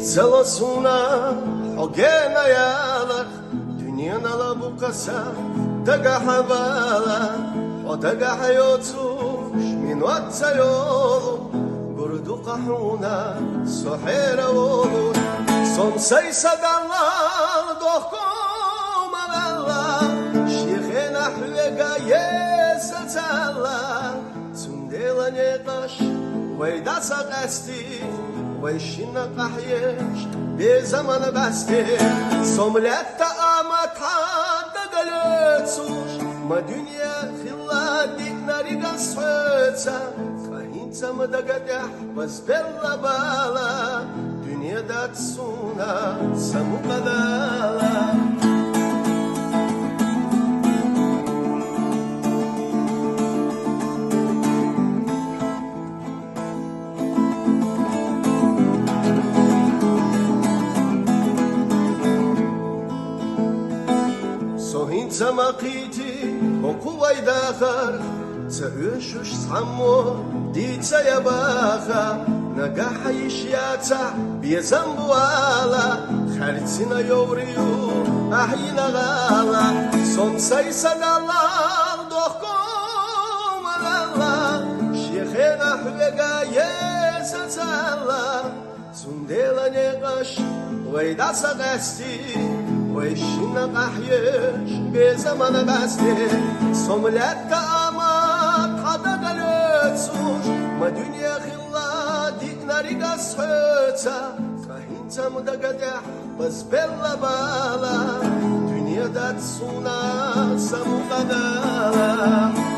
Zalasuna hogena yalak Dünyana la bu kasa Daga havala O daga hayotuş Minot sayolu Gurdu kahuna Sohera olur Son saysa dallar Dohkum alallah Şihe nahve gaye Satallah Tundela neqaş Veydasa qasti ويشنا قحيش بزمن بستي صملت تقامت حتى قلتسوش ما دنيا خلادي ناري قصحتها فهنت مدقدح بس بلا بالا دنيا داتسونا سمو قدالا Sohin zamakiti Hokuway dakhar Zeröshush sammo Ditsa yabacha Nagahayish yatsa Biezambuala Kharitsina yovriyu Ahina gala Somsay sadallah Dohkum alallah Sheikhena hwega yesatallah Sundela neqash Veydasa gasti ويشنا قحيش بزمن بستي صملت كامات حدا قلتسوش ما دنيا خلا دينا ريقا صحتها فهنت مدقدح بس بلا بالا دنيا داتسونا سمو قدالا